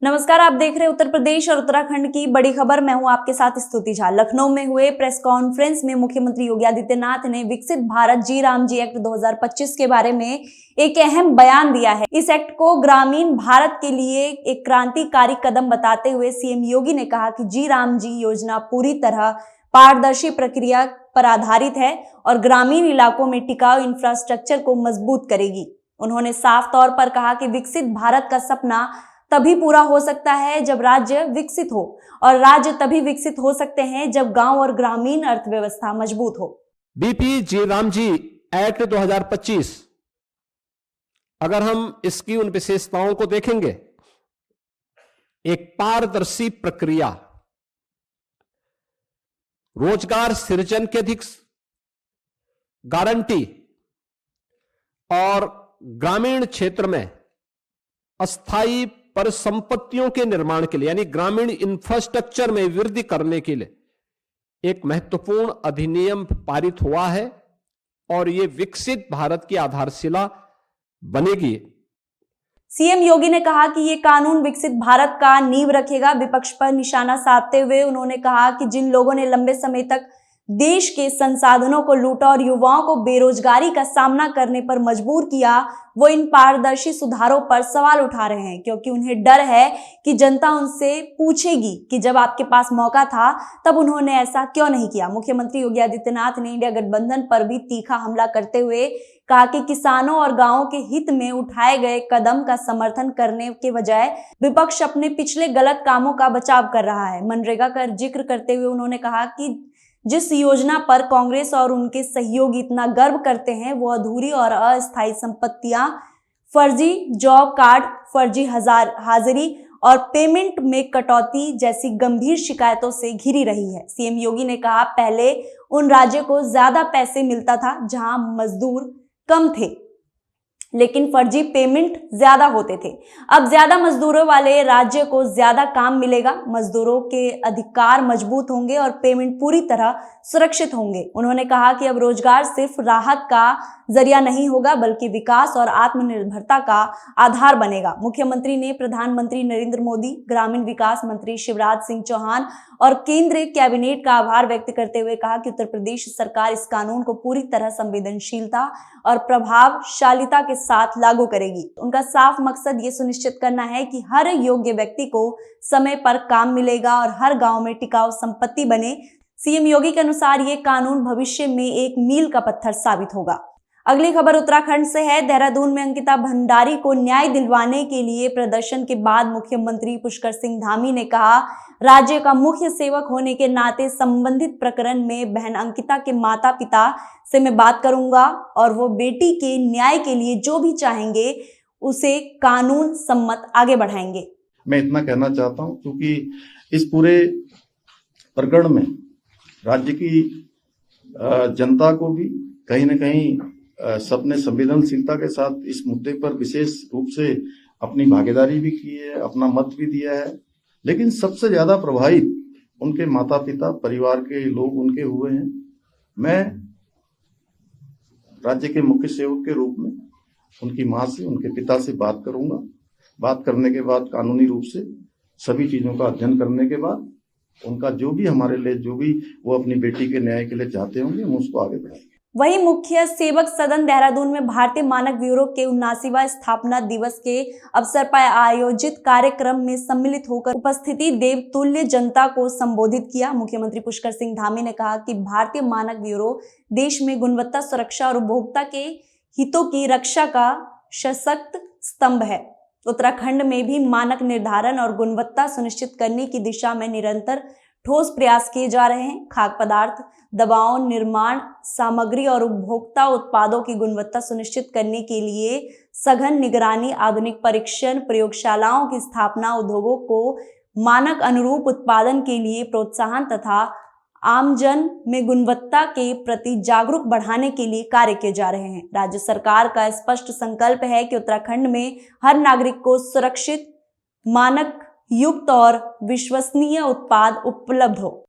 नमस्कार, आप देख रहे हैं उत्तर प्रदेश और उत्तराखंड की बड़ी खबर। मैं हूं आपके साथ स्तुति झा। लखनऊ में हुए प्रेस कॉन्फ्रेंस में मुख्यमंत्री योगी आदित्यनाथ ने विकसित भारत जी राम जी एक्ट 2025 के बारे में एक अहम बयान दिया है। इस एक्ट को ग्रामीण भारत के लिए एक क्रांतिकारी कदम बताते हुए सीएम योगी ने कहा कि जी राम जी योजना पूरी तरह पारदर्शी प्रक्रिया पर आधारित है और ग्रामीण इलाकों में टिकाऊ इंफ्रास्ट्रक्चर को मजबूत करेगी। उन्होंने साफ तौर पर कहा कि विकसित भारत का सपना तभी पूरा हो सकता है जब राज्य विकसित हो, और राज्य तभी विकसित हो सकते हैं जब गांव और ग्रामीण अर्थव्यवस्था मजबूत हो। बीपी जी राम जी एक्ट 2025, अगर हम इसकी उन विशेषताओं को देखेंगे, एक पारदर्शी प्रक्रिया, रोजगार सृजन की अधिक गारंटी और ग्रामीण क्षेत्र में अस्थायी परिसंपत्तियों के निर्माण के लिए यानी ग्रामीण इंफ्रास्ट्रक्चर में वृद्धि करने के लिए एक महत्वपूर्ण अधिनियम पारित हुआ है और यह विकसित भारत की आधारशिला बनेगी। सीएम योगी ने कहा कि ये कानून विकसित भारत का नींव रखेगा। विपक्ष पर निशाना साधते हुए उन्होंने कहा कि जिन लोगों ने लंबे समय तक देश के संसाधनों को लूटा और युवाओं को बेरोजगारी का सामना करने पर मजबूर किया, वो इन पारदर्शी सुधारों पर सवाल उठा रहे हैं, क्योंकि उन्हें डर है कि जनता उनसे पूछेगी कि जब आपके पास मौका था तब उन्होंने ऐसा क्यों नहीं किया। मुख्यमंत्री योगी आदित्यनाथ ने इंडिया गठबंधन पर भी तीखा हमला करते हुए कहा कि किसानों और गांवों के हित में उठाए गए कदम का समर्थन करने के बजाय विपक्ष अपने पिछले गलत कामों का बचाव कर रहा है। मनरेगा का जिक्र करते हुए उन्होंने कहा कि जिस योजना पर कांग्रेस और उनके सहयोगी इतना गर्व करते हैं वो अधूरी और अस्थायी संपत्तियां, फर्जी जॉब कार्ड, फर्जी हाजिरी और पेमेंट में कटौती जैसी गंभीर शिकायतों से घिरी रही है। सीएम योगी ने कहा, पहले उन राज्यों को ज्यादा पैसे मिलता था जहां मजदूर कम थे लेकिन फर्जी पेमेंट ज्यादा होते थे। अब ज्यादा मजदूरों वाले राज्य को ज्यादा काम मिलेगा, मजदूरों के अधिकार मजबूत होंगे और पेमेंट पूरी तरह सुरक्षित होंगे। उन्होंने कहा कि अब रोजगार सिर्फ राहत का जरिया नहीं होगा बल्कि विकास और आत्मनिर्भरता का आधार बनेगा। मुख्यमंत्री ने प्रधानमंत्री नरेंद्र मोदी, ग्रामीण विकास मंत्री शिवराज सिंह चौहान और केंद्रीय कैबिनेट का आभार व्यक्त करते हुए कहा कि उत्तर प्रदेश सरकार इस कानून को पूरी तरह संवेदनशीलता और प्रभावशालिता के साथ लागू करेगी। उनका साफ मकसद ये सुनिश्चित करना है कि हर योग्य व्यक्ति को समय पर काम मिलेगा और हर गांव में टिकाऊ संपत्ति बने। सीएम योगी के अनुसार ये कानून भविष्य में एक मील का पत्थर साबित होगा। अगली खबर उत्तराखंड से है। देहरादून में अंकिता भंडारी को न्याय दिलवाने के लिए प्रदर्शन के बाद मुख्यमंत्री पुष्कर सिंह धामी ने कहा, राज्य का मुख्य सेवक होने के नाते संबंधित प्रकरण में बहन अंकिता के माता पिता से मैं बात करूंगा और वो बेटी के न्याय के लिए जो भी चाहेंगे उसे कानून सम्मत आगे बढ़ाएंगे। मैं इतना कहना चाहता हूं क्योंकि इस पूरे प्रकरण में राज्य की जनता को भी कहीं न कहीं सबने संवेदनशीलता के साथ इस मुद्दे पर विशेष रूप से अपनी भागीदारी भी की है, अपना मत भी दिया है, लेकिन सबसे ज्यादा प्रभावित उनके माता पिता, परिवार के लोग उनके हुए हैं। मैं राज्य के मुख्य सेवक के रूप में उनकी मां से, उनके पिता से बात करूंगा। बात करने के बाद कानूनी रूप से सभी चीजों का अध्ययन करने के बाद उनका जो भी हमारे लिए जो भी वो अपनी बेटी के न्याय के लिए चाहते होंगे हम उसको आगे बढ़ाएंगे। वहीं मुख्य सेवक सदन देहरादून में भारतीय मानक ब्यूरो के 79वां स्थापना दिवस के अवसर पर आयोजित कार्यक्रम में सम्मिलित होकर उपस्थिति देवतुल्य जनता को संबोधित किया। मुख्यमंत्री पुष्कर सिंह धामी ने कहा कि भारतीय मानक ब्यूरो देश में गुणवत्ता सुरक्षा और उपभोक्ता के हितों की रक्षा का सशक्त स्तंभ है। उत्तराखंड में भी मानक निर्धारण और गुणवत्ता सुनिश्चित करने की दिशा में निरंतर ठोस प्रयास किए जा रहे हैं। खाद्य पदार्थ, दवाओं, निर्माण सामग्री और उपभोक्ता उत्पादों की गुणवत्ता सुनिश्चित करने के लिए सघन निगरानी, आधुनिक परीक्षण प्रयोगशालाओं की स्थापना, उद्योगों को मानक अनुरूप उत्पादन के लिए प्रोत्साहन तथा आमजन में गुणवत्ता के प्रति जागरूक बढ़ाने के लिए कार्य किए जा रहे हैं। राज्य सरकार का स्पष्ट संकल्प है कि उत्तराखंड में हर नागरिक को सुरक्षित, मानक युक्त और विश्वसनीय उत्पाद उपलब्ध हो।